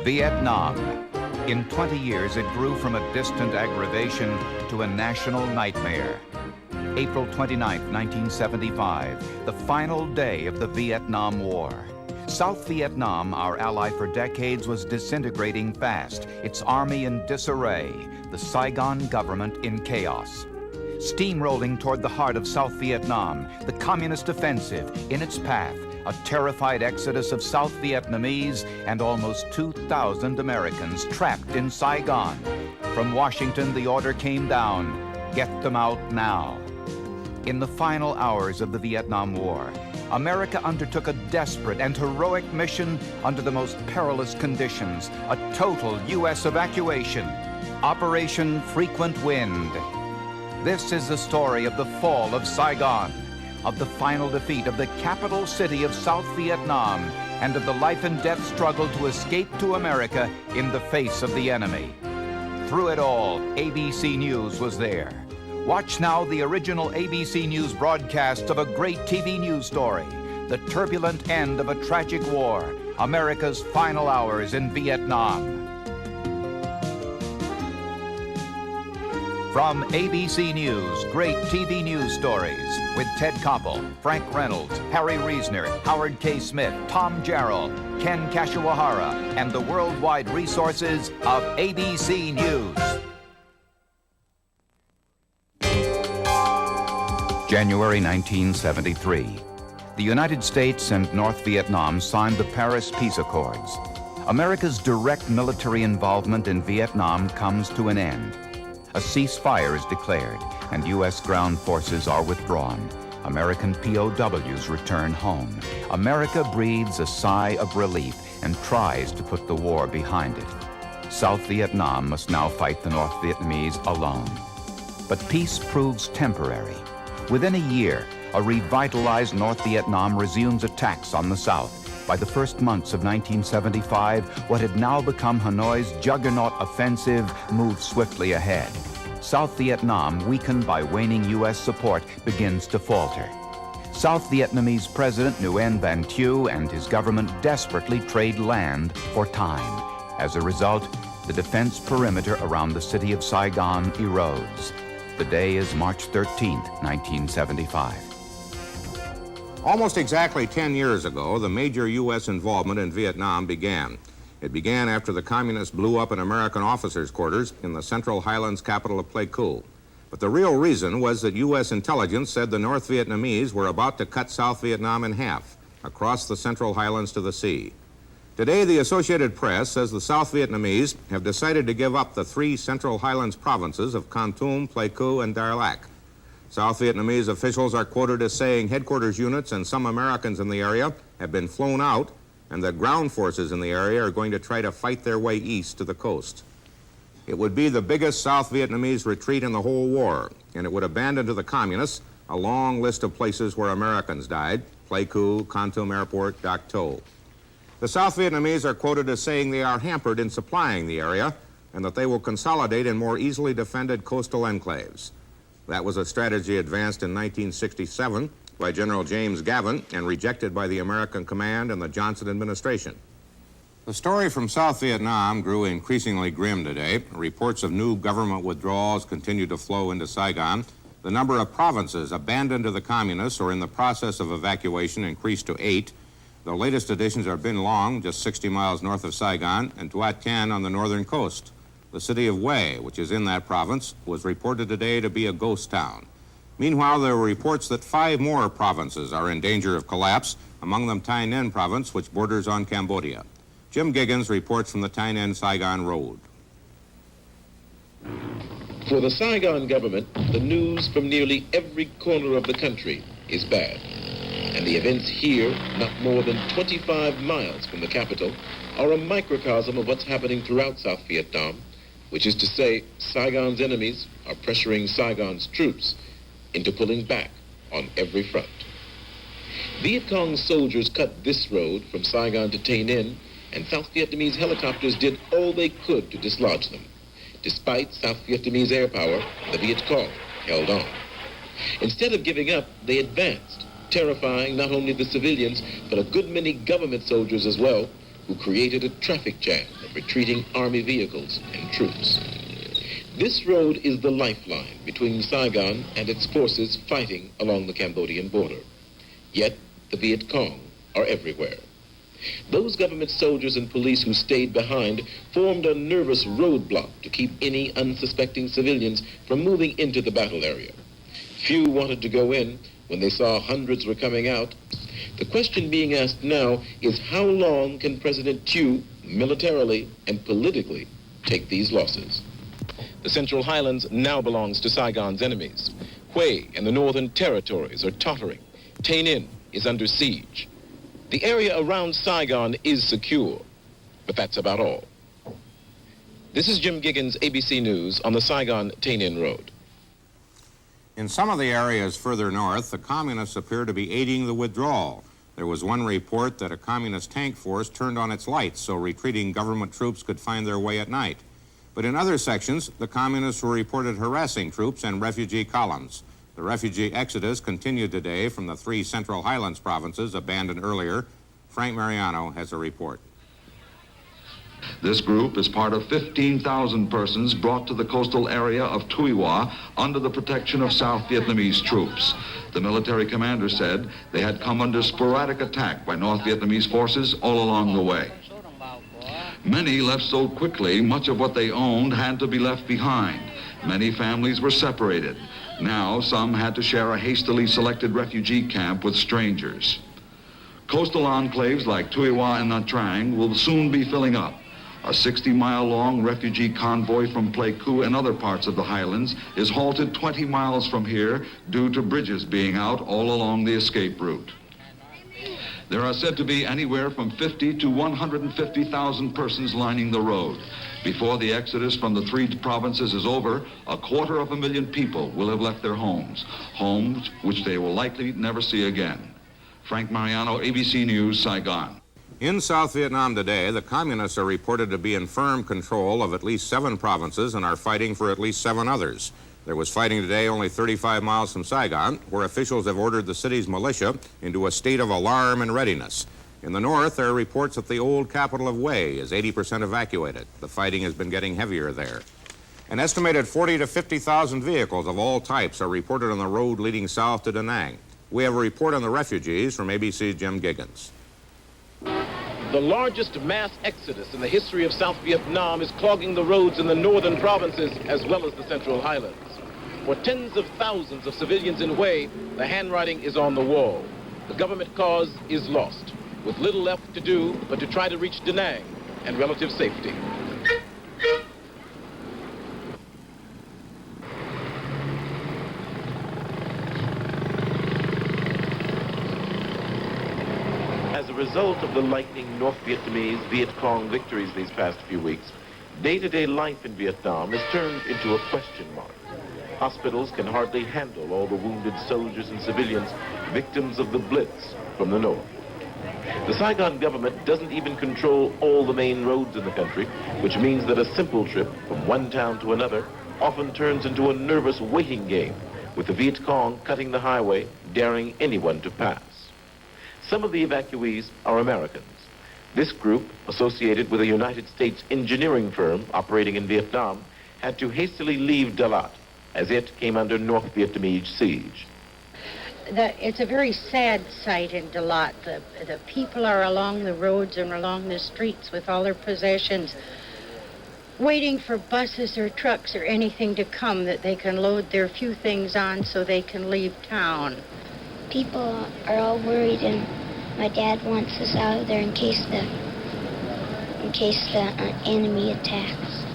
Vietnam. In 20 years, it grew from a distant aggravation to a national nightmare. April 29, 1975, the final day of the Vietnam War. South Vietnam, our ally for decades, was disintegrating fast, its army in disarray, the Saigon government in chaos. Steamrolling toward the heart of South Vietnam, the communist offensive in its path, a terrified exodus of South Vietnamese and almost 2,000 Americans trapped in Saigon. From Washington, the order came down, get them out now. In the final hours of the Vietnam War, America undertook a desperate and heroic mission under the most perilous conditions, a total U.S. evacuation, Operation Frequent Wind. This is the story of the fall of Saigon, of the final defeat of the capital city of South Vietnam, and of the life and death struggle to escape to America in the face of the enemy. Through it all, ABC News was there. Watch now the original ABC News broadcast of a great TV news story, the turbulent end of a tragic war, America's final hours in Vietnam. From ABC News, great TV news stories with Ted Koppel, Frank Reynolds, Harry Reisner, Howard K. Smith, Tom Jarrell, Ken Kashiwahara, and the worldwide resources of ABC News. January 1973. The United States and North Vietnam signed the Paris Peace Accords. America's direct military involvement in Vietnam comes to an end. A ceasefire is declared, and U.S. ground forces are withdrawn. American POWs return home. America breathes a sigh of relief and tries to put the war behind it. South Vietnam must now fight the North Vietnamese alone. But peace proves temporary. Within a year, a revitalized North Vietnam resumes attacks on the South. By the first months of 1975, what had now become Hanoi's juggernaut offensive moved swiftly ahead. South Vietnam, weakened by waning U.S. support, begins to falter. South Vietnamese President Nguyen Van Thieu and his government desperately trade land for time. As a result, the defense perimeter around the city of Saigon erodes. The day is March 13th, 1975. Almost exactly 10 years ago, the major U.S. involvement in Vietnam began. It began after the communists blew up an American officers' quarters in the Central Highlands capital of Pleiku. But the real reason was that U.S. intelligence said the North Vietnamese were about to cut South Vietnam in half, across the Central Highlands to the sea. Today, the Associated Press says the South Vietnamese have decided to give up the 3 Central Highlands provinces of Kon Tum, Pleiku, and Dar Lac. South Vietnamese officials are quoted as saying headquarters units and some Americans in the area have been flown out, and that ground forces in the area are going to try to fight their way east to the coast. It would be the biggest South Vietnamese retreat in the whole war, and it would abandon to the communists a long list of places where Americans died: Pleiku, Kon Tum Airport, Dak To. The South Vietnamese are quoted as saying they are hampered in supplying the area and that they will consolidate in more easily defended coastal enclaves. That was a strategy advanced in 1967 by General James Gavin and rejected by the American command and the Johnson administration. The story from South Vietnam grew increasingly grim today. Reports of new government withdrawals continue to flow into Saigon. The number of provinces abandoned to the communists or in the process of evacuation increased to 8. The latest additions are Bin Long, just 60 miles north of Saigon, and Tuat Tan on the northern coast. The city of Hue, which is in that province, was reported today to be a ghost town. Meanwhile, there were reports that 5 more provinces are in danger of collapse, among them Tai Ninh province, which borders on Cambodia. Jim Giggins reports from the Tai Ninh-Saigon Road. For the Saigon government, the news from nearly every corner of the country is bad. And the events here, not more than 25 miles from the capital, are a microcosm of what's happening throughout South Vietnam, which is to say, Saigon's enemies are pressuring Saigon's troops into pulling back on every front. Viet Cong soldiers cut this road from Saigon to Tay Ninh, and South Vietnamese helicopters did all they could to dislodge them. Despite South Vietnamese air power, the Viet Cong held on. Instead of giving up, they advanced, terrifying not only the civilians, but a good many government soldiers as well, who created a traffic jam of retreating army vehicles and troops. This road is the lifeline between Saigon and its forces fighting along the Cambodian border. Yet the Viet Cong are everywhere. Those government soldiers and police who stayed behind formed a nervous roadblock to keep any unsuspecting civilians from moving into the battle area. Few wanted to go in when they saw hundreds were coming out. The question being asked now is how long can President Thieu, militarily and politically, take these losses? The Central Highlands now belongs to Saigon's enemies. Hue and the Northern Territories are tottering. Tay Ninh is under siege. The area around Saigon is secure, but that's about all. This is Jim Giggins, ABC News, on the Saigon-Tay Ninh Road. In some of the areas further north, the communists appear to be aiding the withdrawal. There was one report that a communist tank force turned on its lights so retreating government troops could find their way at night. But in other sections, the communists were reported harassing troops and refugee columns. The refugee exodus continued today from the 3 Central Highlands provinces abandoned earlier. Frank Mariano has a report. This group is part of 15,000 persons brought to the coastal area of Tuy Hoa under the protection of South Vietnamese troops. The military commander said they had come under sporadic attack by North Vietnamese forces all along the way. Many left so quickly, much of what they owned had to be left behind. Many families were separated. Now, some had to share a hastily selected refugee camp with strangers. Coastal enclaves like Tuy Hoa and Nha Trang will soon be filling up. A 60-mile-long refugee convoy from Pleiku and other parts of the highlands is halted 20 miles from here due to bridges being out all along the escape route. There are said to be anywhere from 50 to 150,000 persons lining the road. Before the exodus from the 3 provinces is over, 250,000 people will have left their homes, homes which they will likely never see again. Frank Mariano, ABC News, Saigon. In South Vietnam today, the communists are reported to be in firm control of at least 7 provinces and are fighting for at least 7 others. There was fighting today only 35 miles from Saigon, where officials have ordered the city's militia into a state of alarm and readiness. In the north, there are reports that the old capital of Hue is 80% evacuated. The fighting has been getting heavier there. An estimated 40 to 50,000 vehicles of all types are reported on the road leading south to Da Nang. We have a report on the refugees from ABC's Jim Giggins. The largest mass exodus in the history of South Vietnam is clogging the roads in the northern provinces as well as the Central Highlands. For tens of thousands of civilians in Hue, the handwriting is on the wall. The government cause is lost, with little left to do but to try to reach Da Nang and relative safety. As a result of the lightning North Vietnamese Viet Cong victories these past few weeks, day-to-day life in Vietnam has turned into a question mark. Hospitals can hardly handle all the wounded soldiers and civilians, victims of the Blitz from the north. The Saigon government doesn't even control all the main roads in the country, which means that a simple trip from one town to another often turns into a nervous waiting game, with the Viet Cong cutting the highway, daring anyone to pass. Some of the evacuees are Americans. This group, associated with a United States engineering firm operating in Vietnam, had to hastily leave Dalat as it came under North Vietnamese siege. It's a very sad sight in Dalat. The people are along the roads and along the streets with all their possessions, waiting for buses or trucks or anything to come that they can load their few things on so they can leave town. People are all worried, and my dad wants us out of there in case the enemy attacks.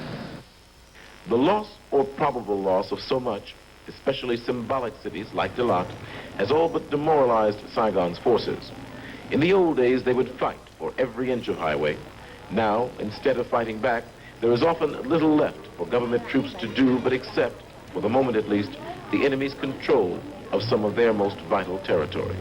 The loss or probable loss of so much, especially symbolic cities like Dalat, has all but demoralized Saigon's forces. In the old days, they would fight for every inch of highway. Now, instead of fighting back, there is often little left for government troops to do but accept, for the moment at least, the enemy's control of some of their most vital territory.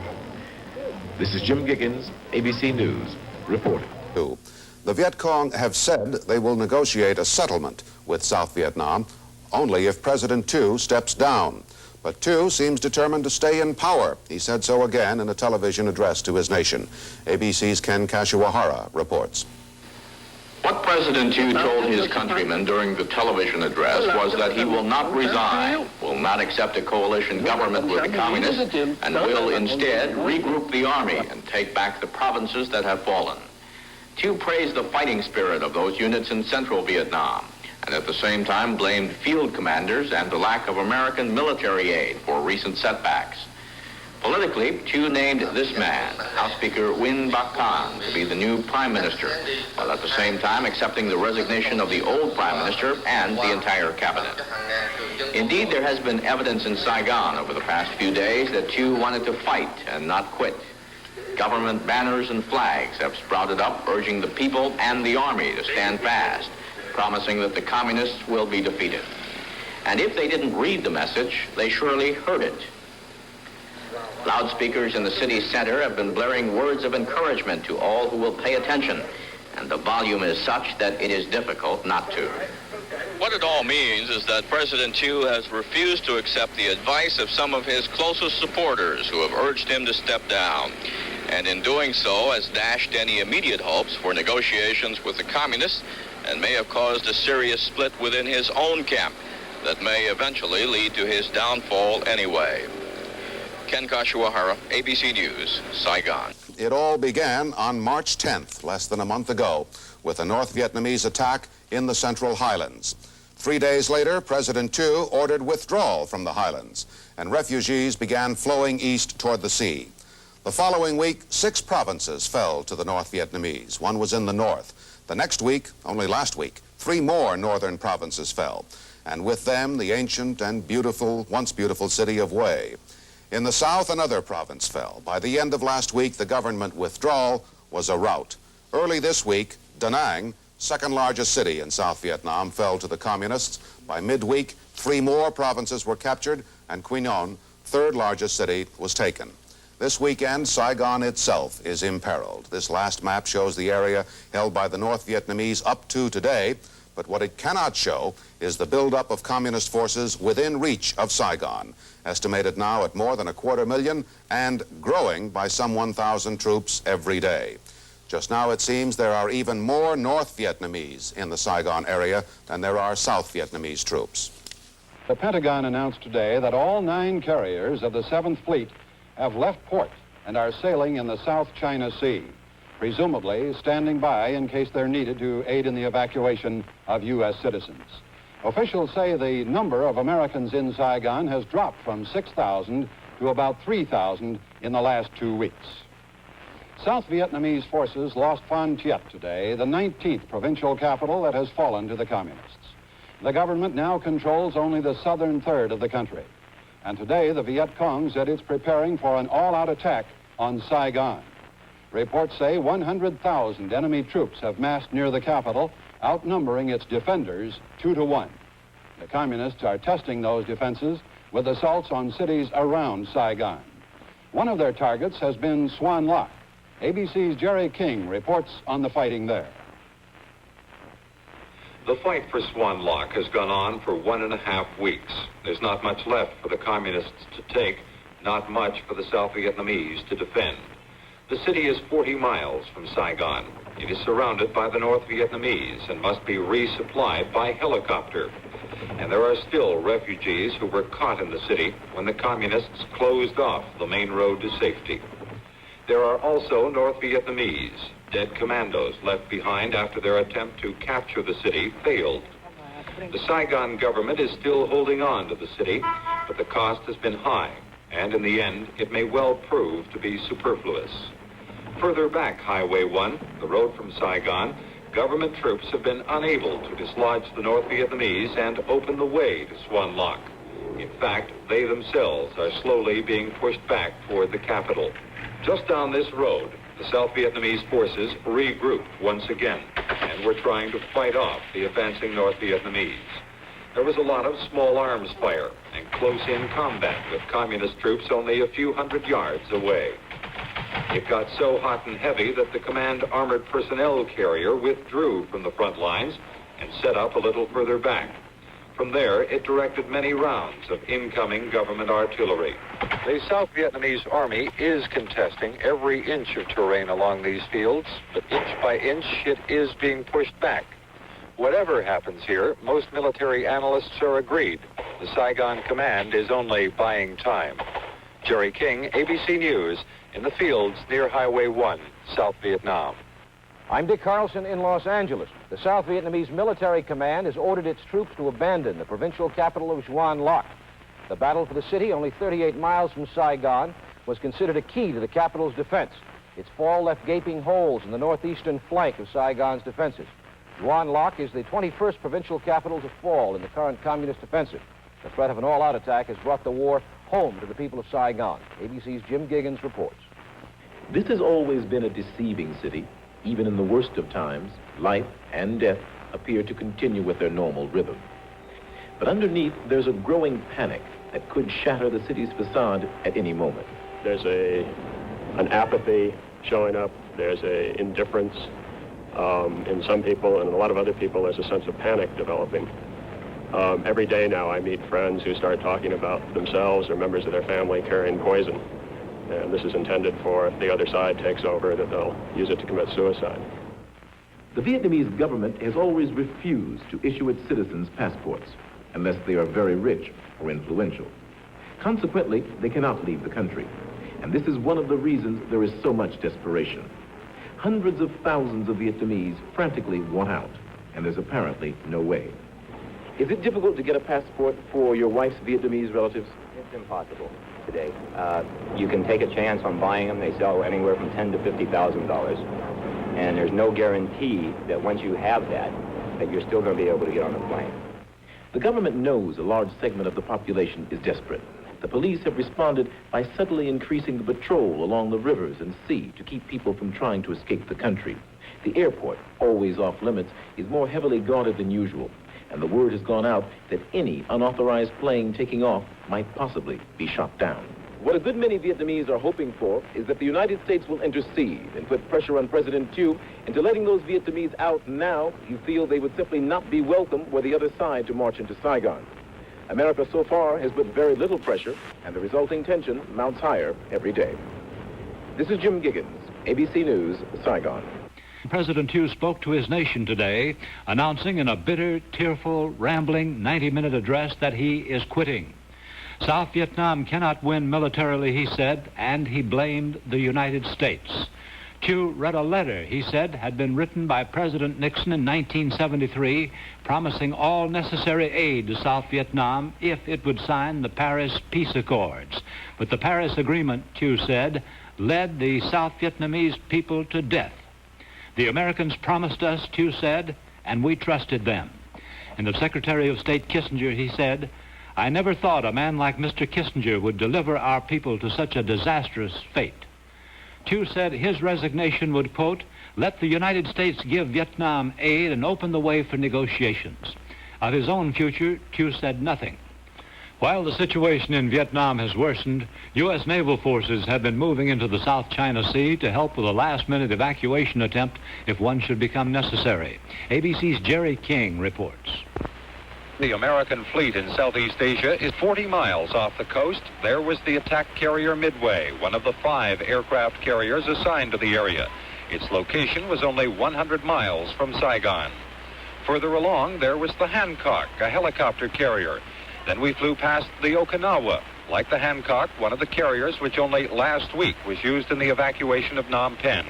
This is Jim Giggins, ABC News, reporting. The Viet Cong have said they will negotiate a settlement with South Vietnam only if President Thieu steps down. But Thieu seems determined to stay in power. He said so again in a television address to his nation. ABC's Ken Kashiwahara reports. What President Chu told his countrymen during the television address was that he will not resign, will not accept a coalition government with the communists, and will instead regroup the army and take back the provinces that have fallen. Chu praised the fighting spirit of those units in central Vietnam, and at the same time blamed field commanders and the lack of American military aid for recent setbacks. Politically, Chu named this man, House Speaker Win Bak Kan, to be the new prime minister, while at the same time accepting the resignation of the old prime minister and the entire cabinet. Indeed, there has been evidence in Saigon over the past few days that Chu wanted to fight and not quit. Government banners and flags have sprouted up, urging the people and the army to stand fast, promising that the communists will be defeated. And if they didn't read the message, they surely heard it. Loudspeakers in the city center have been blaring words of encouragement to all who will pay attention, and the volume is such that it is difficult not to. What it all means is that President Chu has refused to accept the advice of some of his closest supporters who have urged him to step down, and in doing so has dashed any immediate hopes for negotiations with the communists and may have caused a serious split within his own camp that may eventually lead to his downfall anyway. Ken Kashiwahara, ABC News, Saigon. It all began on March 10th, less than a month ago, with a North Vietnamese attack in the Central Highlands. 3 days later, President Thu ordered withdrawal from the highlands, and refugees began flowing east toward the sea. The following week, 6 provinces fell to the North Vietnamese. One was in the north. The next week, only last week, 3 more northern provinces fell, and with them the ancient and beautiful, once beautiful city of Hue. In the south, another province fell. By the end of last week, the government withdrawal was a rout. Early this week, Da Nang, second largest city in South Vietnam, fell to the communists. By midweek, 3 more provinces were captured, and Quy Nhon, third largest city, was taken. This weekend, Saigon itself is imperiled. This last map shows the area held by the North Vietnamese up to today, but what it cannot show is the buildup of communist forces within reach of Saigon, estimated now at more than 250,000 and growing by some 1,000 troops every day. Just now it seems there are even more North Vietnamese in the Saigon area than there are South Vietnamese troops. The Pentagon announced today that all 9 carriers of the 7th Fleet have left port and are sailing in the South China Sea, presumably standing by in case they're needed to aid in the evacuation of U.S. citizens. Officials say the number of Americans in Saigon has dropped from 6,000 to about 3,000 in the last 2 weeks. South Vietnamese forces lost Phan Thiet today, the 19th provincial capital that has fallen to the communists. The government now controls only the southern third of the country. And today the Viet Cong said it's preparing for an all-out attack on Saigon. Reports say 100,000 enemy troops have massed near the capital, outnumbering its defenders 2 to 1. The communists are testing those defenses with assaults on cities around Saigon. One of their targets has been Swan Lock. ABC's Jerry King reports on the fighting there. The fight for Swan Lock has gone on for 1.5 weeks. There's not much left for the communists to take, not much for the South Vietnamese to defend. The city is 40 miles from Saigon. It is surrounded by the North Vietnamese and must be resupplied by helicopter. And there are still refugees who were caught in the city when the communists closed off the main road to safety. There are also North Vietnamese, dead commandos left behind after their attempt to capture the city failed. The Saigon government is still holding on to the city, but the cost has been high, and in the end, it may well prove to be superfluous. Further back Highway 1, the road from Saigon, government troops have been unable to dislodge the North Vietnamese and open the way to Swan Lock. In fact, they themselves are slowly being pushed back toward the capital. Just down this road, the South Vietnamese forces regrouped once again and were trying to fight off the advancing North Vietnamese. There was a lot of small arms fire and close-in combat with communist troops only a few hundred yards away. It got so hot and heavy that the command armored personnel carrier withdrew from the front lines and set up a little further back. From there, it directed many rounds of incoming government artillery. The South Vietnamese Army is contesting every inch of terrain along these fields, but inch by inch it is being pushed back. Whatever happens here, most military analysts are agreed. The Saigon command is only buying time. Jerry King, ABC News, in the fields near Highway 1, South Vietnam. I'm Dick Carlson in Los Angeles. The South Vietnamese Military Command has ordered its troops to abandon the provincial capital of Xuan Loc. The battle for the city, only 38 miles from Saigon, was considered a key to the capital's defense. Its fall left gaping holes in the northeastern flank of Saigon's defenses. Xuan Loc is the 21st provincial capital to fall in the current communist offensive. The threat of an all-out attack has brought the war home to the people of Saigon. ABC's Jim Giggins reports. This has always been a deceiving city. Even in the worst of times, life and death appear to continue with their normal rhythm. But underneath, there's a growing panic that could shatter the city's facade at any moment. There's an apathy showing up. There's an indifference in some people, and in a lot of other people, there's a sense of panic developing. Every day now, I meet friends who start talking about themselves or members of their family carrying poison. And this is intended for, if the other side takes over, that they'll use it to commit suicide. The Vietnamese government has always refused to issue its citizens passports unless they are very rich or influential. Consequently, they cannot leave the country. And this is one of the reasons there is so much desperation. Hundreds of thousands of Vietnamese frantically want out, and there's apparently no way. Is it difficult to get a passport for your wife's Vietnamese relatives? It's impossible today. You can take a chance on buying them. They sell anywhere from $10,000 to $50,000. And there's no guarantee that once you have that you're still going to be able to get on the plane. The government knows a large segment of the population is desperate. The police have responded by subtly increasing the patrol along the rivers and sea to keep people from trying to escape the country. The airport, always off limits, is more heavily guarded than usual. And the word has gone out that any unauthorized plane taking off might possibly be shot down. What a good many Vietnamese are hoping for is that the United States will intercede and put pressure on President Thieu into letting those Vietnamese out now who feel they would simply not be welcome were the other side to march into Saigon. America so far has put very little pressure, and the resulting tension mounts higher every day. This is Jim Giggins, ABC News, Saigon. President Thieu spoke to his nation today, announcing in a bitter, tearful, rambling 90-minute address that he is quitting. South Vietnam cannot win militarily, he said, and he blamed the United States. Thieu read a letter, he said, had been written by President Nixon in 1973, promising all necessary aid to South Vietnam if it would sign the Paris Peace Accords. But the Paris Agreement, Thieu said, led the South Vietnamese people to death. The Americans promised us, Thieu said, and we trusted them. And of Secretary of State Kissinger, he said, I never thought a man like Mr. Kissinger would deliver our people to such a disastrous fate. Thieu said his resignation would, quote, let the United States give Vietnam aid and open the way for negotiations. Of his own future, Thieu said nothing. While the situation in Vietnam has worsened, U.S. naval forces have been moving into the South China Sea to help with a last-minute evacuation attempt if one should become necessary. ABC's Jerry King reports. The American fleet in Southeast Asia is 40 miles off the coast. There was the attack carrier Midway, one of the 5 aircraft carriers assigned to the area. Its location was only 100 miles from Saigon. Further along, there was the Hancock, a helicopter carrier. Then we flew past the Okinawa. Like the Hancock, one of the carriers which only last week was used in the evacuation of Phnom Penh.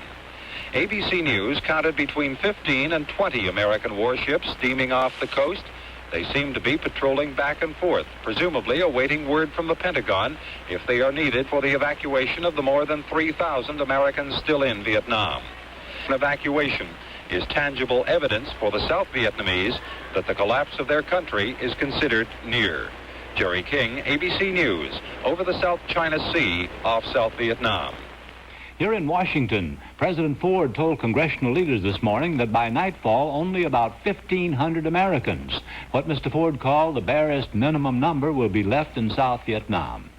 ABC News counted between 15 and 20 American warships steaming off the coast. They seem to be patrolling back and forth, presumably awaiting word from the Pentagon if they are needed for the evacuation of the more than 3,000 Americans still in Vietnam. An evacuation is tangible evidence for the South Vietnamese that the collapse of their country is considered near. Jerry King, ABC News, over the South China Sea off South Vietnam. Here in Washington, President Ford told congressional leaders this morning that by nightfall, only about 1,500 Americans, what Mr. Ford called the barest minimum number, will be left in South Vietnam.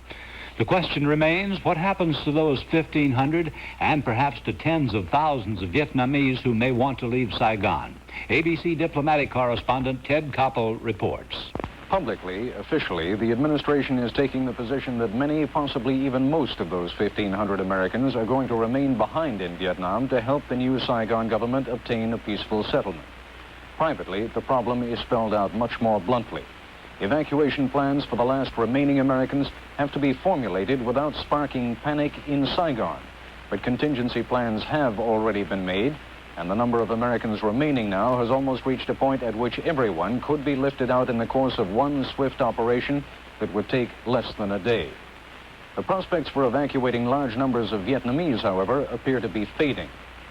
The question remains, what happens to those 1,500 and perhaps to tens of thousands of Vietnamese who may want to leave Saigon? ABC diplomatic correspondent Ted Koppel reports. Publicly, officially, the administration is taking the position that many, possibly even most of those 1,500 Americans are going to remain behind in Vietnam to help the new Saigon government obtain a peaceful settlement. Privately, the problem is spelled out much more bluntly. Evacuation plans for the last remaining Americans have to be formulated without sparking panic in Saigon. But contingency plans have already been made, and the number of Americans remaining now has almost reached a point at which everyone could be lifted out in the course of one swift operation that would take less than a day. The prospects for evacuating large numbers of Vietnamese, however, appear to be fading.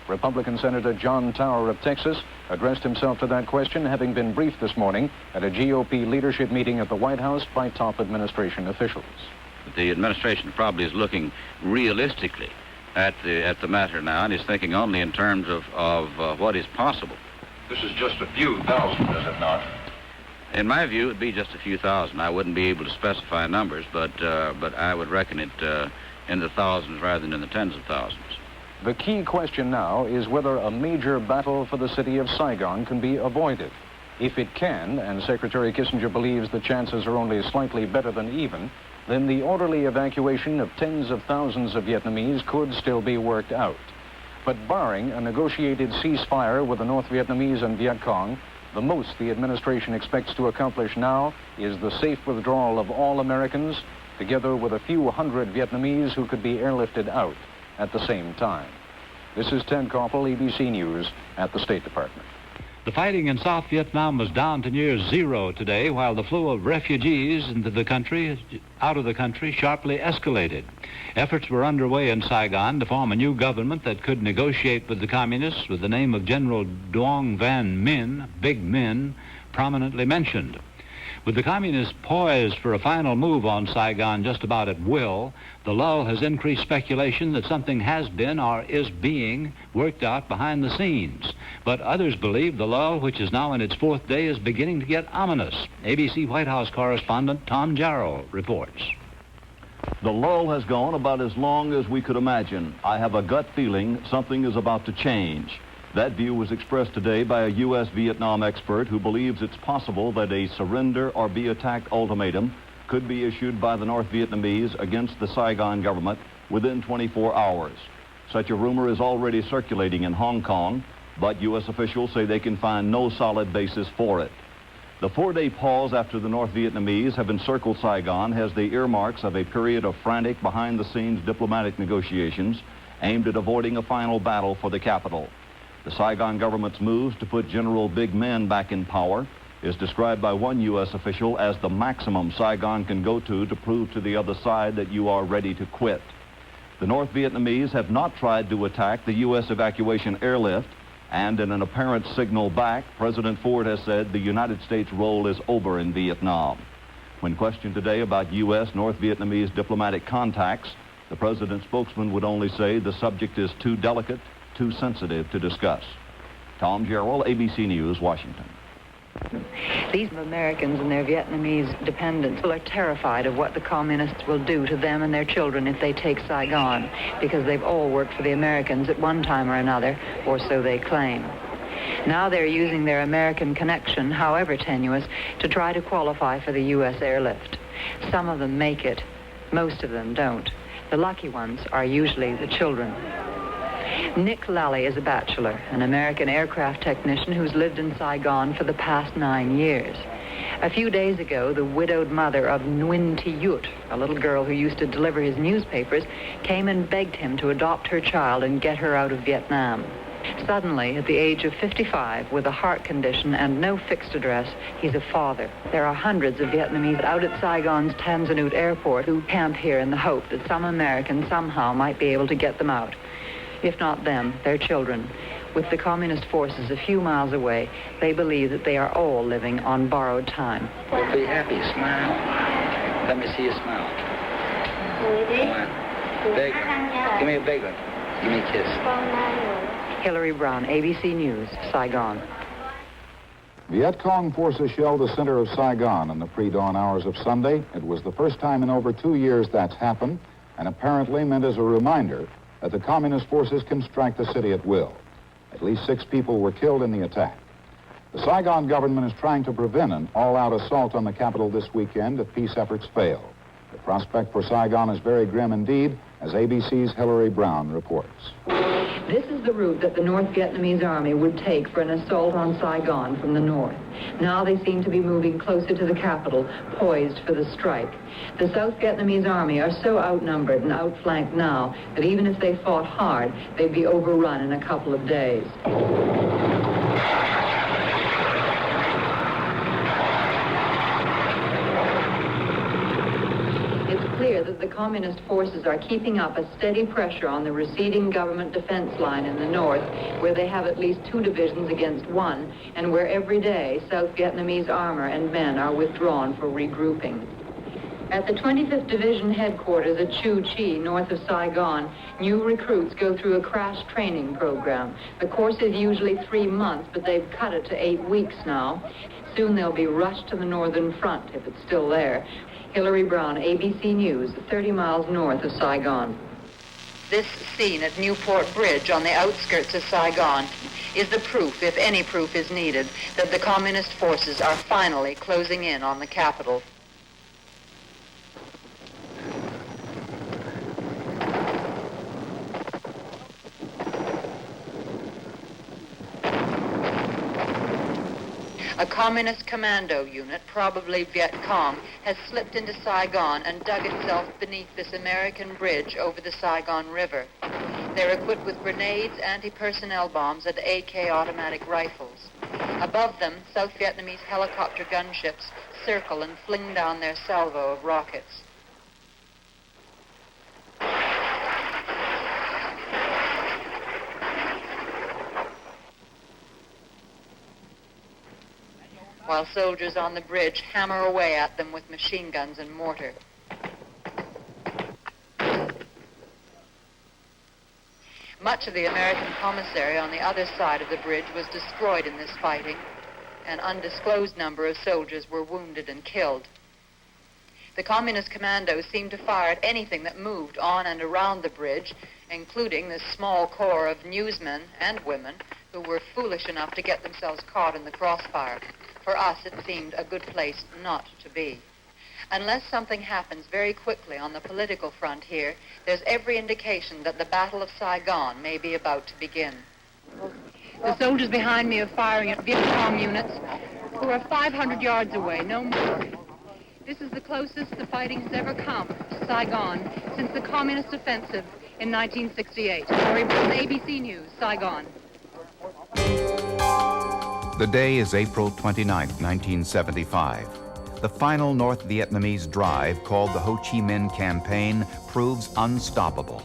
Republican Senator John Tower of Texas addressed himself to that question, having been briefed this morning at a GOP leadership meeting at the White House by top administration officials. The administration probably is looking realistically at the matter now and is thinking only in terms of what is possible. This is just a few thousand, is it not? In my view, it would be just a few thousand. I wouldn't be able to specify numbers, but I would reckon it in the thousands rather than in the tens of thousands. The key question now is whether a major battle for the city of Saigon can be avoided. If it can, and Secretary Kissinger believes the chances are only slightly better than even, then the orderly evacuation of tens of thousands of Vietnamese could still be worked out. But barring a negotiated ceasefire with the North Vietnamese and Viet Cong, the most the administration expects to accomplish now is the safe withdrawal of all Americans, together with a few hundred Vietnamese who could be airlifted out at the same time. This is Ted Koppel, ABC News at the State Department. The fighting in South Vietnam was down to near zero today, while the flow of refugees out of the country sharply escalated. Efforts were underway in Saigon to form a new government that could negotiate with the communists with the name of General Duong Van Minh, Big Min, prominently mentioned. With the communists poised for a final move on Saigon just about at will, the lull has increased speculation that something has been or is being worked out behind the scenes. But others believe the lull, which is now in its fourth day, is beginning to get ominous. ABC White House correspondent Tom Jarrell reports. The lull has gone about as long as we could imagine. I have a gut feeling something is about to change. That view was expressed today by a U.S. Vietnam expert who believes it's possible that a surrender or be attacked ultimatum could be issued by the North Vietnamese against the Saigon government within 24 hours. Such a rumor is already circulating in Hong Kong, but U.S. officials say they can find no solid basis for it. The 4-day pause after the North Vietnamese have encircled Saigon has the earmarks of a period of frantic behind-the-scenes diplomatic negotiations aimed at avoiding a final battle for the capital. The Saigon government's moves to put General Big Min back in power is described by one U.S. official as the maximum Saigon can go to prove to the other side that you are ready to quit. The North Vietnamese have not tried to attack the U.S. evacuation airlift, and in an apparent signal back, President Ford has said the United States' role is over in Vietnam. When questioned today about U.S. North Vietnamese diplomatic contacts, the president's spokesman would only say the subject is too delicate, too sensitive to discuss. Tom Jarrell, ABC News, Washington. These Americans and their Vietnamese dependents are terrified of what the communists will do to them and their children if they take Saigon, because they've all worked for the Americans at one time or another, or so they claim. Now they're using their American connection, however tenuous, to try to qualify for the U.S. airlift. Some of them make it. Most of them don't. The lucky ones are usually the children. Nick Lally is a bachelor, an American aircraft technician who's lived in Saigon for the past 9 years. A few days ago, the widowed mother of Nguyen Thi Yut, a little girl who used to deliver his newspapers, came and begged him to adopt her child and get her out of Vietnam. Suddenly, at the age of 55, with a heart condition and no fixed address, he's a father. There are hundreds of Vietnamese out at Saigon's Tan Son Nhut airport who camp here in the hope that some American somehow might be able to get them out. If not them, their children. With the communist forces a few miles away, they believe that they are all living on borrowed time. Be happy, smile. Let me see you smile. Come on. Big one. Give me a big one. Give me a kiss. Hillary Brown, ABC News, Saigon. Viet Cong forces shelled the center of Saigon in the pre-dawn hours of Sunday. It was the first time in over 2 years that's happened, and apparently meant as a reminder that the communist forces can strike the city at will. At least 6 people were killed in the attack. The Saigon government is trying to prevent an all-out assault on the capital this weekend if peace efforts fail. The prospect for Saigon is very grim indeed, as ABC's Hillary Brown reports. This is the route that the North Vietnamese army would take for an assault on Saigon from the north. Now they seem to be moving closer to the capital, poised for the strike. The South Vietnamese army are so outnumbered and outflanked now that even if they fought hard, they'd be overrun in a couple of days. Clear that the communist forces are keeping up a steady pressure on the receding government defense line in the north, where they have at least 2 divisions against 1, and where every day South Vietnamese armor and men are withdrawn for regrouping. At the 25th Division headquarters at Chu Chi, north of Saigon, new recruits go through a crash training program. The course is usually 3 months, but they've cut it to 8 weeks now. Soon they'll be rushed to the northern front, if it's still there. Hillary Brown, ABC News, 30 miles north of Saigon. This scene at Newport Bridge on the outskirts of Saigon is the proof, if any proof is needed, that the communist forces are finally closing in on the capital. A communist commando unit, probably Viet Cong, has slipped into Saigon and dug itself beneath this American bridge over the Saigon River. They're equipped with grenades, anti-personnel bombs, and AK automatic rifles. Above them, South Vietnamese helicopter gunships circle and fling down their salvo of rockets. While soldiers on the bridge hammer away at them with machine guns and mortar. Much of the American commissary on the other side of the bridge was destroyed in this fighting. An undisclosed number of soldiers were wounded and killed. The communist commandos seemed to fire at anything that moved on and around the bridge, including this small corps of newsmen and women who were foolish enough to get themselves caught in the crossfire. For us, it seemed a good place not to be. Unless something happens very quickly on the political front here, there's every indication that the Battle of Saigon may be about to begin. The soldiers behind me are firing at Viet Cong units who are 500 yards away, no more. This is the closest the fighting has ever come to Saigon since the communist offensive in 1968. Hillary Brown, ABC News, Saigon. The day is April 29, 1975. The final North Vietnamese drive, called the Ho Chi Minh Campaign, proves unstoppable.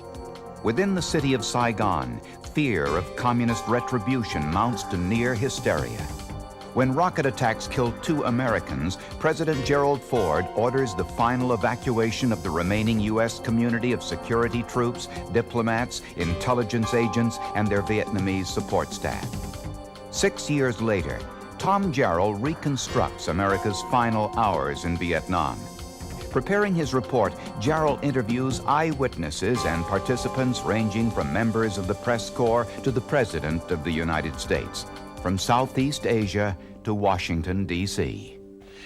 Within the city of Saigon, fear of communist retribution mounts to near hysteria. When rocket attacks killed 2 Americans, President Gerald Ford orders the final evacuation of the remaining U.S. community of security troops, diplomats, intelligence agents, and their Vietnamese support staff. 6 years later, Tom Jarrell reconstructs America's final hours in Vietnam. Preparing his report, Jarrell interviews eyewitnesses and participants ranging from members of the press corps to the President of the United States, from Southeast Asia to Washington, D.C.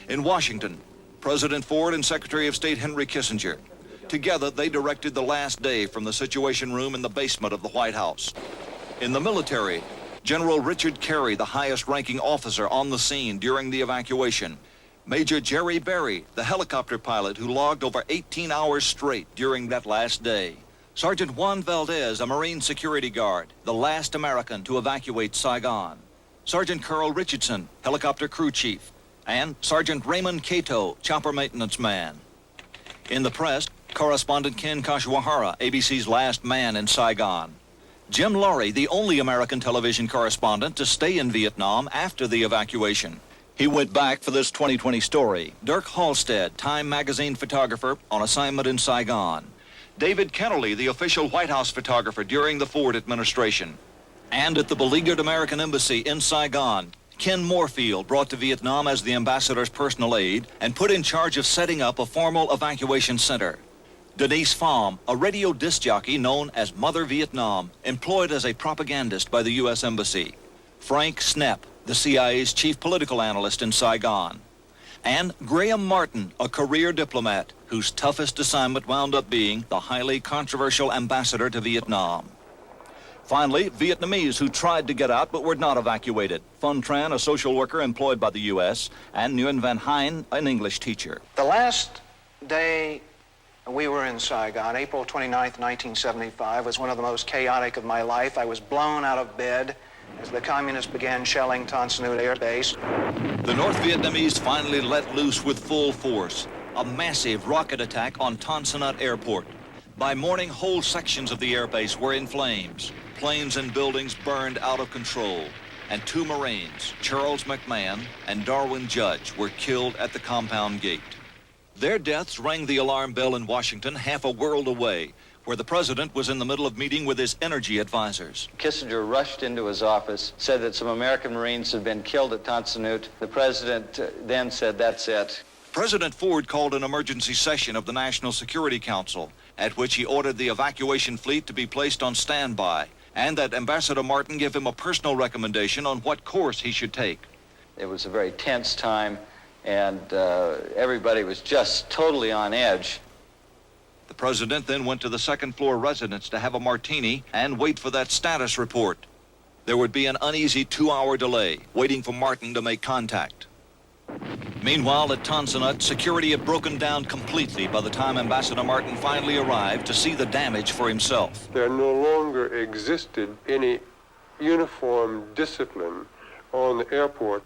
In Washington, President Ford and Secretary of State Henry Kissinger. Together, they directed the last day from the Situation Room in the basement of the White House. In the military, General Richard Carey, the highest-ranking officer on the scene during the evacuation. Major Jerry Berry, the helicopter pilot who logged over 18 hours straight during that last day. Sergeant Juan Valdez, a Marine security guard, the last American to evacuate Saigon. Sergeant Carl Richardson, helicopter crew chief. And Sergeant Raymond Cato, chopper maintenance man. In the press, correspondent Ken Kashiwahara, ABC's last man in Saigon. Jim Laurie, the only American television correspondent to stay in Vietnam after the evacuation. He went back for this 2020 story. Dirk Halstead, Time magazine photographer on assignment in Saigon. David Kennerly, the official White House photographer during the Ford administration. And at the beleaguered American embassy in Saigon, Ken Moorfield, brought to Vietnam as the ambassador's personal aide and put in charge of setting up a formal evacuation center. Denise Pham, a radio disc jockey known as Mother Vietnam, employed as a propagandist by the U.S. Embassy. Frank Snepp, the CIA's chief political analyst in Saigon, and Graham Martin, a career diplomat whose toughest assignment wound up being the highly controversial ambassador to Vietnam. Finally, Vietnamese who tried to get out but were not evacuated. Phan Tran, a social worker employed by the U.S., and Nguyen Van Hein, an English teacher. The last day we were in Saigon, April 29th, 1975, was one of the most chaotic of my life. I was blown out of bed as the communists began shelling Tan Son Nhut Air Base. The North Vietnamese finally let loose with full force. A massive rocket attack on Tan Son Nhut Airport. By morning, whole sections of the airbase were in flames. Planes and buildings burned out of control. And 2 Marines, Charles McMahon and Darwin Judge, were killed at the compound gate. Their deaths rang the alarm bell in Washington, half a world away, where the president was in the middle of meeting with his energy advisors. Kissinger rushed into his office, said that some American Marines had been killed at Tan Son Nhut. The president then said, "That's it." President Ford called an emergency session of the National Security Council, at which he ordered the evacuation fleet to be placed on standby, and that Ambassador Martin give him a personal recommendation on what course he should take. It was a very tense time, and everybody was just totally on edge. The president then went to the second-floor residence to have a martini and wait for that status report. There would be an uneasy 2-hour delay, waiting for Martin to make contact. Meanwhile, at Tan Son Nhut, security had broken down completely by the time Ambassador Martin finally arrived to see the damage for himself. There no longer existed any uniform discipline on the airport.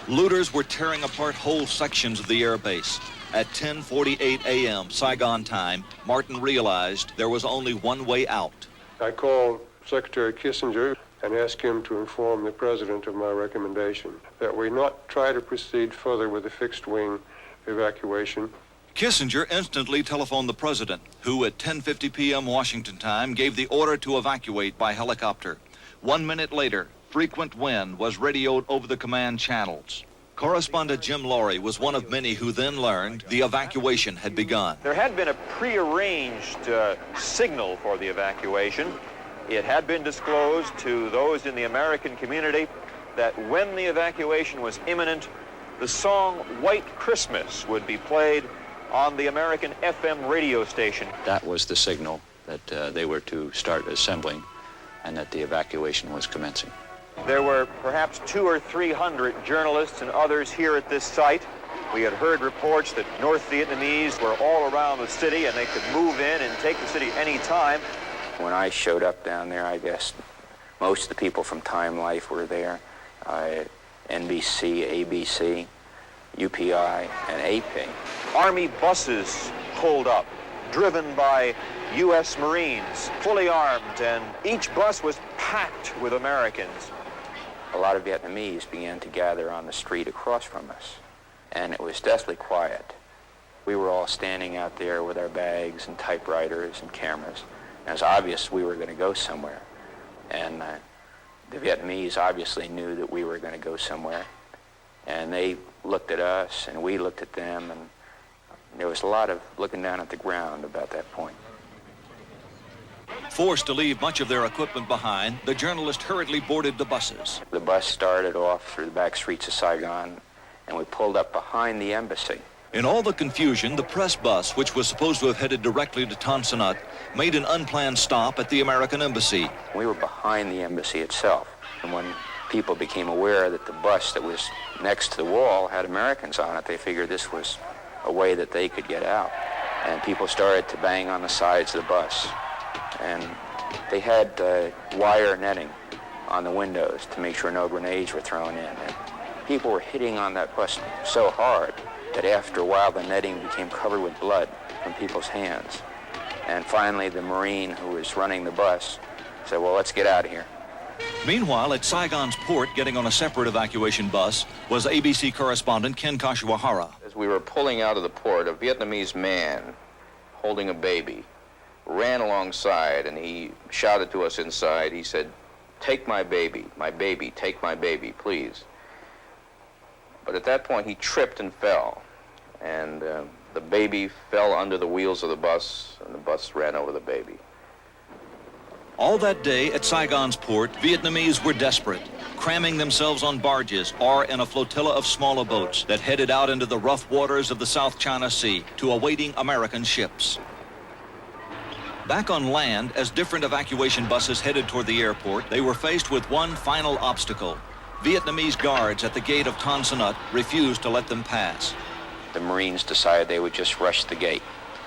Looters were tearing apart whole sections of the airbase. At 10:48 a.m. Saigon time, Martin realized there was only one way out. I called Secretary Kissinger and asked him to inform the president of my recommendation that we not try to proceed further with the fixed wing evacuation. Kissinger instantly telephoned the president, who at 10:50 p.m. Washington time gave the order to evacuate by helicopter. 1 minute later, frequent wind was radioed over the command channels. Correspondent Jim Laurie was one of many who then learned the evacuation had begun. There had been a prearranged signal for the evacuation. It had been disclosed to those in the American community that when the evacuation was imminent, the song White Christmas would be played on the American FM radio station. That was the signal that they were to start assembling and that the evacuation was commencing. There were perhaps 200 or 300 journalists and others here at this site. We had heard reports that North Vietnamese were all around the city and they could move in and take the city any time. When I showed up down there, I guess most of the people from Time Life were there. NBC, ABC, UPI, and AP. Army buses pulled up, driven by U.S. Marines, fully armed, and each bus was packed with Americans. A lot of Vietnamese began to gather on the street across from us, and it was deathly quiet. We were all standing out there with our bags and typewriters and cameras. It was obvious we were going to go somewhere, and the Vietnamese obviously knew that we were going to go somewhere, and they looked at us and we looked at them, and there was a lot of looking down at the ground about that point. Forced to leave much of their equipment behind, the journalist hurriedly boarded the buses. The bus started off through the back streets of Saigon, and we pulled up behind the embassy. In all the confusion, the press bus, which was supposed to have headed directly to Tan Son Nhut, made an unplanned stop at the American embassy. We were behind the embassy itself, and when people became aware that the bus that was next to the wall had Americans on it, they figured this was a way that they could get out. And people started to bang on the sides of the bus. And they had wire netting on the windows to make sure no grenades were thrown in. And people were hitting on that bus so hard that after a while the netting became covered with blood from people's hands. And finally the Marine who was running the bus said, "Well, let's get out of here." Meanwhile, at Saigon's port, getting on a separate evacuation bus, was ABC correspondent Ken Kashiwahara. As we were pulling out of the port, a Vietnamese man holding a baby ran alongside, and he shouted to us inside. He said, "Take my baby, take my baby, please." But at that point, he tripped and fell, and the baby fell under the wheels of the bus, and the bus ran over the baby. All that day at Saigon's port, Vietnamese were desperate. cramming themselves on barges or in a flotilla of smaller boats that headed out into the rough waters of the South China Sea to awaiting American ships. Back on land, as different evacuation buses headed toward the airport, they were faced with one final obstacle. Vietnamese guards at the gate of Tan Son Nhut refused to let them pass. The Marines decided they would just rush the gate.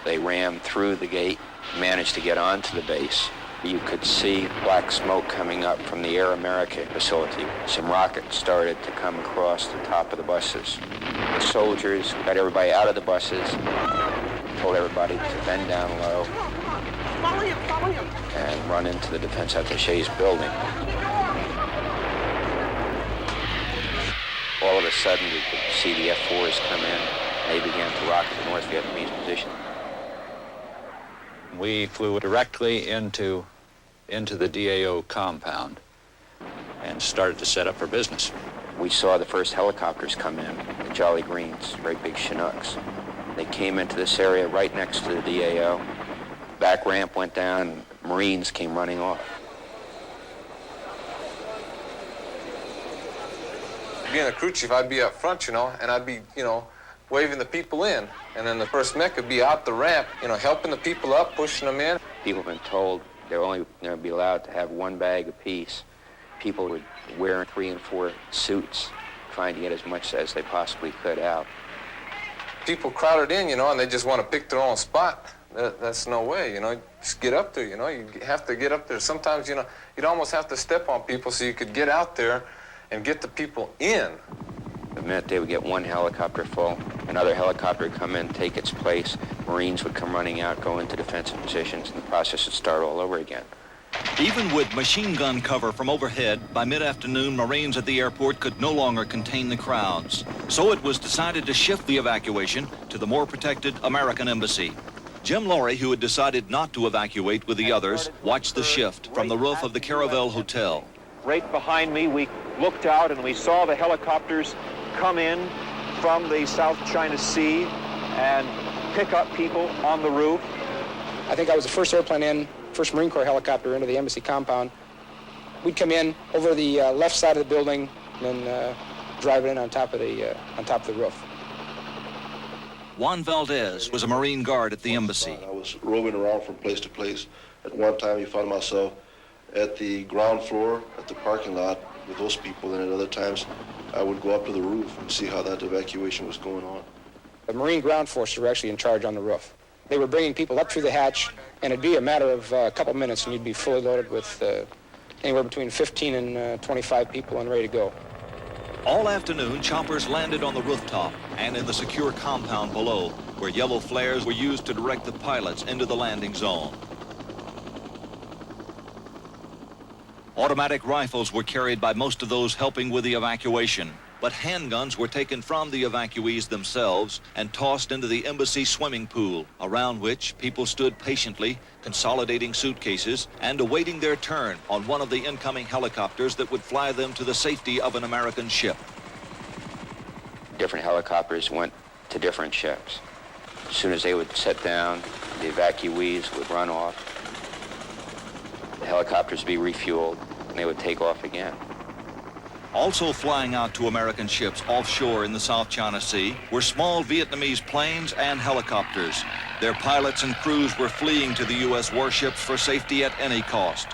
They rammed through the gate, managed to get onto the base. You could see black smoke coming up from the Air America facility. Some rockets started to come across the top of the buses. The soldiers got everybody out of the buses, told everybody to bend down low and run into the Defense Attaché's building. All of a sudden, we could see the F-4s come in. They began to rocket the North Vietnamese position. We flew directly into the DAO compound and started to set up for business. We saw the first helicopters come in, the Jolly Greens, great big Chinooks. They came into this area right next to the DAO. Back ramp went down, and Marines came running off. Being a crew chief, I'd be up front, and I'd be, waving the people in. And then the first mech would be out the ramp, helping the people up, pushing them in. People have been told they're only going to be allowed to have one bag apiece. People would wear 3 and 4 suits, trying to get as much as they possibly could out. People crowded in, and they just want to pick their own spot. That's no way, just get up there, you have to get up there. Sometimes, you'd almost have to step on people so you could get out there and get the people in. The minute they would get one helicopter full, another helicopter would come in, take its place. Marines would come running out, go into defensive positions, and the process would start all over again. Even with machine gun cover from overhead, by mid-afternoon, Marines at the airport could no longer contain the crowds. So it was decided to shift the evacuation to the more protected American embassy. Jim Laurie, who had decided not to evacuate with the others, watched the shift from the roof of the Caravel Hotel. Right behind me, we looked out and we saw the helicopters come in from the South China Sea and pick up people on the roof. I think I was the first airplane in, first Marine Corps helicopter into the embassy compound. We'd come in over the left side of the building and then drive it in on top of the roof. Juan Valdez was a Marine guard at the embassy. I was roving around from place to place. At one time, I found myself at the ground floor, at the parking lot with those people, and at other times, I would go up to the roof and see how that evacuation was going on. The Marine ground forces were actually in charge on the roof. They were bringing people up through the hatch, and it'd be a matter of a couple minutes, and you'd be fully loaded with anywhere between 15 and 25 people and ready to go. All afternoon, choppers landed on the rooftop and in the secure compound below, where yellow flares were used to direct the pilots into the landing zone. Automatic rifles were carried by most of those helping with the evacuation, but handguns were taken from the evacuees themselves and tossed into the embassy swimming pool, around which people stood patiently, consolidating suitcases and awaiting their turn on one of the incoming helicopters that would fly them to the safety of an American ship. Different helicopters went to different ships. As soon as they would set down, the evacuees would run off. The helicopters would be refueled, and they would take off again. Also flying out to American ships offshore in the South China Sea were small Vietnamese planes and helicopters. Their pilots and crews were fleeing to the U.S. warships for safety at any cost.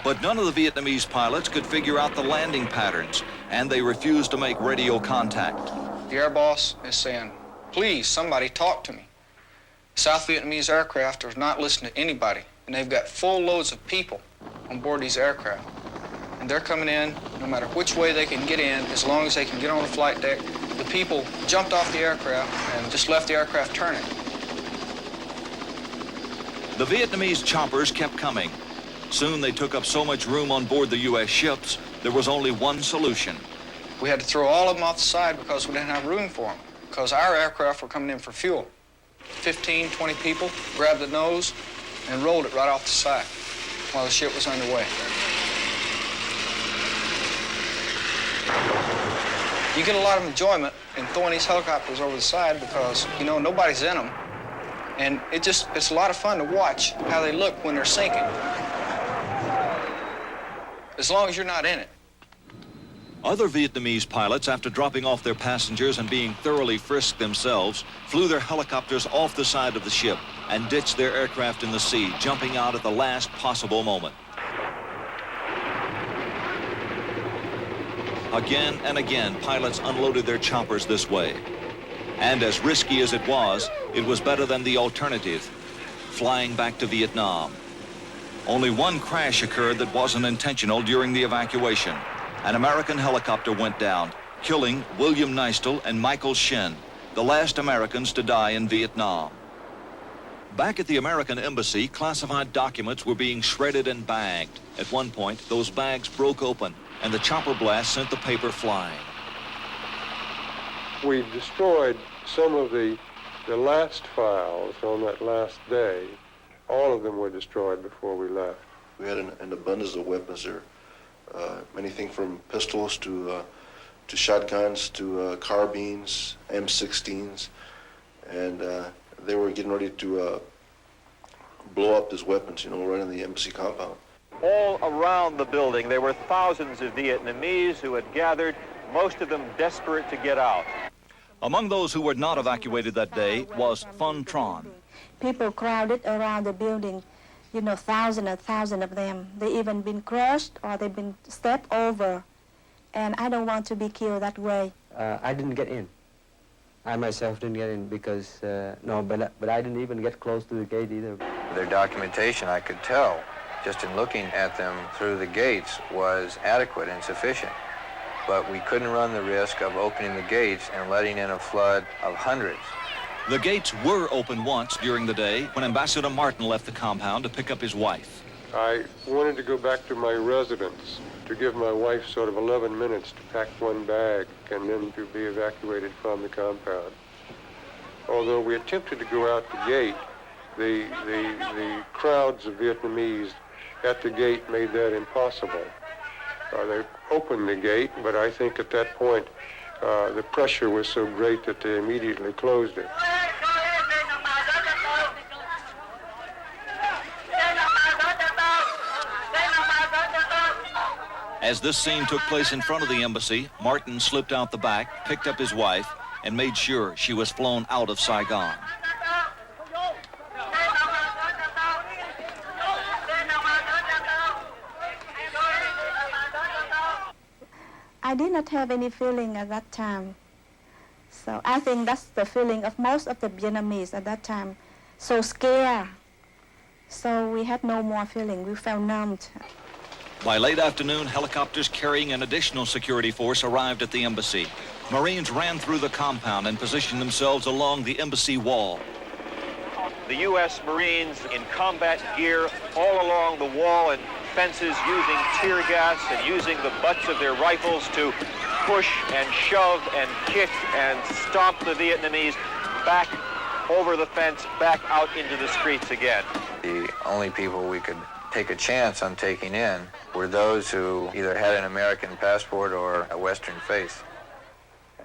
But none of the Vietnamese pilots could figure out the landing patterns, and they refused to make radio contact. The air boss is saying, "Please, somebody talk to me." South Vietnamese aircraft are not listening to anybody, and they've got full loads of people on board these aircraft. And they're coming in no matter which way they can get in, as long as they can get on the flight deck. The people jumped off the aircraft and just left the aircraft turning. The Vietnamese choppers kept coming. Soon they took up so much room on board the U.S. ships, there was only one solution. We had to throw all of them off the side because we didn't have room for them, because our aircraft were coming in for fuel. 15, 20 people grabbed the nose and rolled it right off the side while the ship was underway. You get a lot of enjoyment in throwing these helicopters over the side because, nobody's in them. And it's a lot of fun to watch how they look when they're sinking. As long as you're not in it. Other Vietnamese pilots, after dropping off their passengers and being thoroughly frisked themselves, flew their helicopters off the side of the ship and ditched their aircraft in the sea, jumping out at the last possible moment. Again and again, pilots unloaded their choppers this way. And as risky as it was better than the alternative, flying back to Vietnam. Only one crash occurred that wasn't intentional during the evacuation. An American helicopter went down, killing William Neistel and Michael Shin, the last Americans to die in Vietnam. Back at the American embassy, classified documents were being shredded and bagged. At one point, those bags broke open, and the chopper blast sent the paper flying. We destroyed some of the last files on that last day. All of them were destroyed before we left. We had an abundance of weapons there. Anything from pistols to shotguns to carbines, M16s, and they were getting ready to blow up these weapons, right in the embassy compound. All around the building, there were thousands of Vietnamese who had gathered, most of them desperate to get out. Among those who were not evacuated that day was Phan Tron. People crowded around the building, thousands and thousands of them. They even been crushed or they've been stepped over. And I don't want to be killed that way. I didn't get in. I myself didn't get in because, but I didn't even get close to the gate either. Their documentation, I could tell, just in looking at them through the gates, was adequate and sufficient. But we couldn't run the risk of opening the gates and letting in a flood of hundreds. The gates were open once during the day when Ambassador Martin left the compound to pick up his wife. I wanted to go back to my residence to give my wife sort of 11 minutes to pack one bag and then to be evacuated from the compound. Although we attempted to go out the gate, the crowds of Vietnamese at the gate made that impossible. They opened the gate, but I think at that point the pressure was so great that they immediately closed it. As this scene took place in front of the embassy, Martin slipped out the back, picked up his wife, and made sure she was flown out of Saigon. I did not have any feeling at that time. So I think that's the feeling of most of the Vietnamese at that time. So scared. So we had no more feeling. We felt numbed. By late afternoon, helicopters carrying an additional security force arrived at the embassy. Marines ran through the compound and positioned themselves along the embassy wall. The U.S. Marines in combat gear all along the wall and fences, using tear gas and using the butts of their rifles to push and shove and kick and stomp the Vietnamese back over the fence, back out into the streets again. The only people we could take a chance on taking in were those who either had an American passport or a Western face.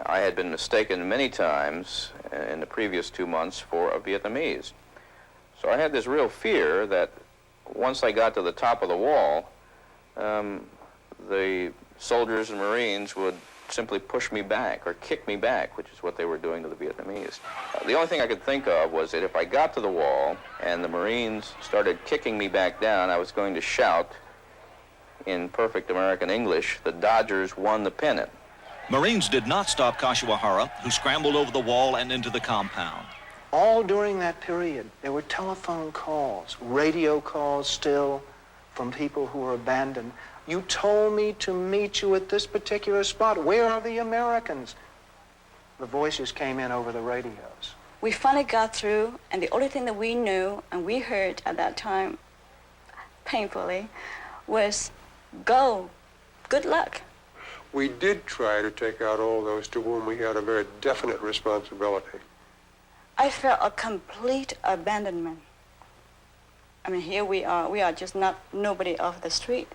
I had been mistaken many times in the previous 2 months for a Vietnamese. So I had this real fear that once I got to the top of the wall, the soldiers and Marines would simply push me back or kick me back, which is what they were doing to the Vietnamese. The only thing I could think of was that if I got to the wall and the Marines started kicking me back down, I was going to shout in perfect American English, "The Dodgers won the pennant." Marines did not stop Kashiwahara, who scrambled over the wall and into the compound. All during that period, there were telephone calls, radio calls still from people who were abandoned. You told me to meet you at this particular spot. Where are the Americans? The voices came in over the radios. We finally got through, and the only thing that we knew and we heard at that time, painfully, was, "Go, good luck." We did try to take out all those to whom we had a very definite responsibility. I felt a complete abandonment. I mean, here we are just not nobody off the street.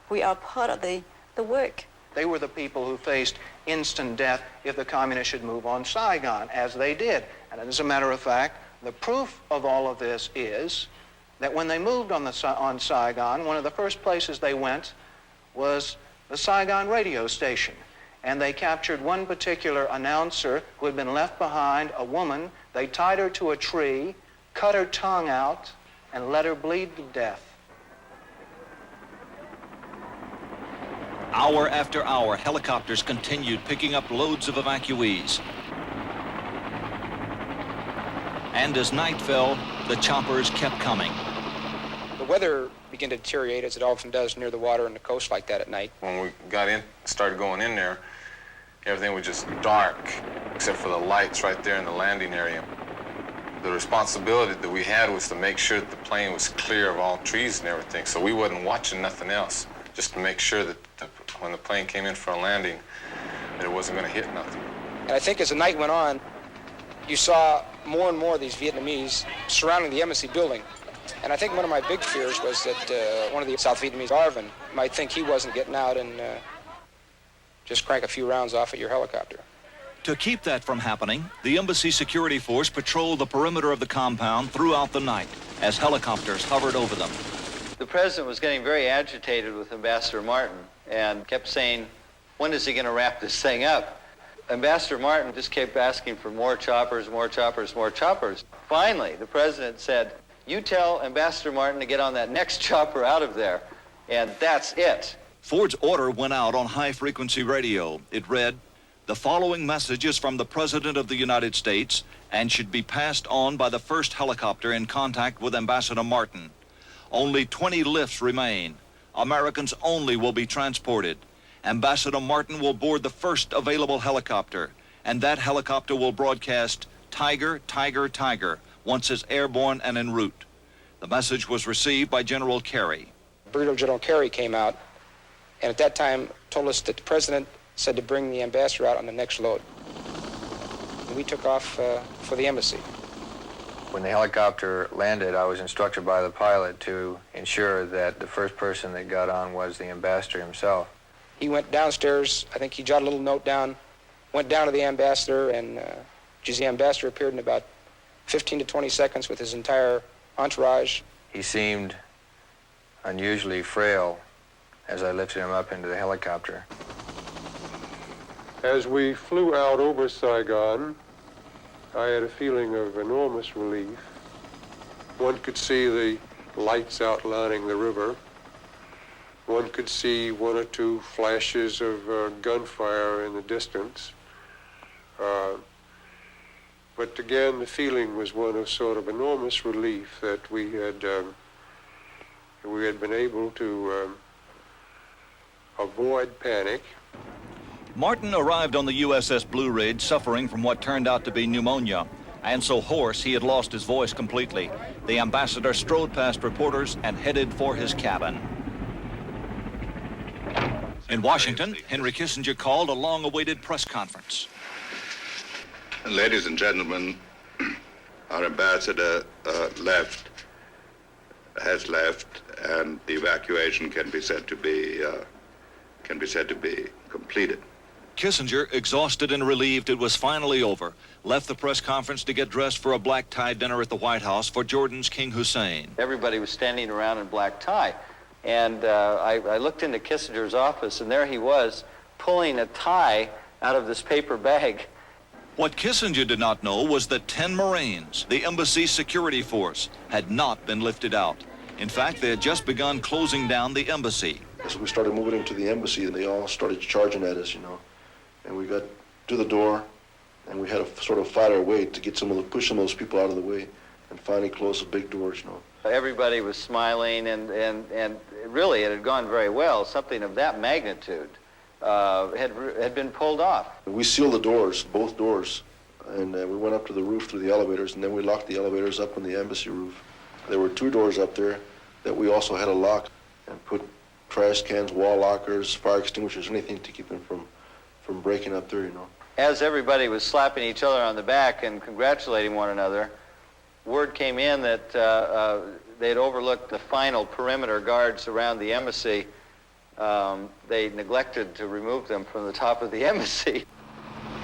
We are part of the work. They were the people who faced instant death if the communists should move on Saigon, as they did. And as a matter of fact, the proof of all of this is that when they moved on Saigon, one of the first places they went was the Saigon radio station. and they captured one particular announcer who had been left behind, a woman. They tied her to a tree, cut her tongue out, and let her bleed to death. Hour after hour, helicopters continued picking up loads of evacuees. And as night fell, the choppers kept coming. The weather began to deteriorate, as it often does near the water and the coast like that at night. When we got in, started going in there, everything was just dark, except for the lights right there in the landing area. The responsibility that we had was to make sure that the plane was clear of all trees and everything, so we wasn't watching nothing else, just to make sure that when the plane came in for a landing, that it wasn't going to hit nothing. And I think as the night went on, you saw more and more of these Vietnamese surrounding the embassy building. And I think one of my big fears was that one of the South Vietnamese, Arvin, might think he wasn't getting out and just crank a few rounds off at your helicopter. To keep that from happening, the embassy security force patrolled the perimeter of the compound throughout the night as helicopters hovered over them. The president was getting very agitated with Ambassador Martin and kept saying, when is he going to wrap this thing up? Ambassador Martin just kept asking for more choppers, more choppers, more choppers. Finally, the president said, you tell Ambassador Martin to get on that next chopper out of there, and that's it. Ford's order went out on high-frequency radio. It read, the following message is from the President of the United States and should be passed on by the first helicopter in contact with Ambassador Martin. Only 20 lifts remain. Americans only will be transported. Ambassador Martin will board the first available helicopter, and that helicopter will broadcast Tiger, Tiger, Tiger once it's airborne and en route. The message was received by General Kerry. Brigadier General Kerry came out, and at that time told us that the president said to bring the ambassador out on the next load. And we took off for the embassy. When the helicopter landed, I was instructed by the pilot to ensure that the first person that got on was the ambassador himself. He went downstairs, I think he jotted a little note down, went down to the ambassador, and the ambassador appeared in about 15 to 20 seconds with his entire entourage. He seemed unusually frail as I lifted him up into the helicopter. As we flew out over Saigon, I had a feeling of enormous relief. One could see the lights outlining the river. One could see one or two flashes of gunfire in the distance. But again, the feeling was one of sort of enormous relief that we had been able to avoid panic. Martin arrived on the USS Blue Ridge suffering from what turned out to be pneumonia, and so hoarse he had lost his voice completely. The ambassador strode past reporters and headed for his cabin. In Washington, Henry Kissinger called a long-awaited press conference. Ladies and gentlemen, our ambassador has left, and the evacuation can be said to be completed. Kissinger, exhausted and relieved it was finally over, left the press conference to get dressed for a black tie dinner at the White House for Jordan's King Hussein. Everybody was standing around in black tie, and I looked into Kissinger's office, and there he was, pulling a tie out of this paper bag. What Kissinger did not know was that 10 Marines, the embassy security force, had not been lifted out. In fact, they had just begun closing down the embassy. So we started moving into the embassy, and they all started charging at us, And we got to the door, and we had to sort of fight our way to get push some of those people out of the way, and finally close the big doors, Everybody was smiling, and really it had gone very well. Something of that magnitude had been pulled off. We sealed the doors, both doors, and we went up to the roof through the elevators, and then we locked the elevators up on the embassy roof. There were 2 doors up there that we also had a lock, and put trash cans, wall lockers, fire extinguishers, anything to keep them from breaking up there, As everybody was slapping each other on the back and congratulating one another, word came in that they'd overlooked the final perimeter guards around the embassy. They neglected to remove them from the top of the embassy.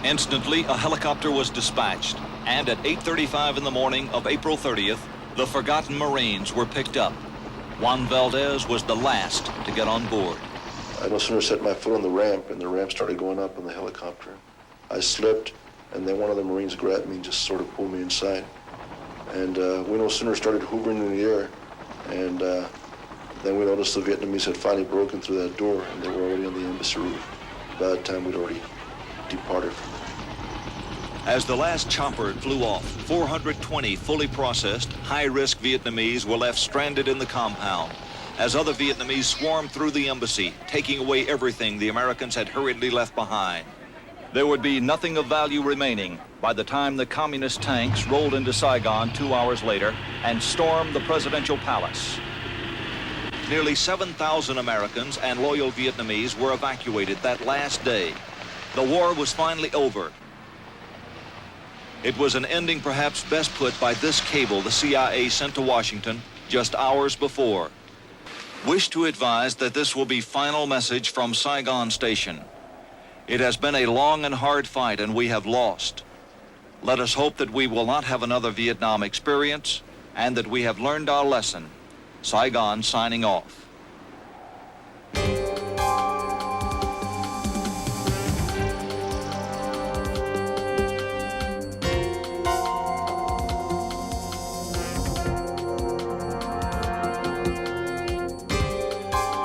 Instantly, a helicopter was dispatched, and at 8:35 in the morning of April 30th, the forgotten Marines were picked up. Juan Valdez was the last to get on board. I no sooner set my foot on the ramp, and the ramp started going up in the helicopter. I slipped, and then one of the Marines grabbed me and just sort of pulled me inside. And we no sooner started hovering in the air, and then we noticed the Vietnamese had finally broken through that door, and they were already on the embassy roof. By that time, we'd already departed from there. As the last chopper flew off, 420 fully processed, high-risk Vietnamese were left stranded in the compound, as other Vietnamese swarmed through the embassy, taking away everything the Americans had hurriedly left behind. There would be nothing of value remaining by the time the communist tanks rolled into Saigon 2 hours later and stormed the presidential palace. Nearly 7,000 Americans and loyal Vietnamese were evacuated that last day. The war was finally over. It was an ending perhaps best put by this cable the CIA sent to Washington just hours before. Wish to advise that this will be final message from Saigon Station. It has been a long and hard fight, and we have lost. Let us hope that we will not have another Vietnam experience and that we have learned our lesson. Saigon signing off.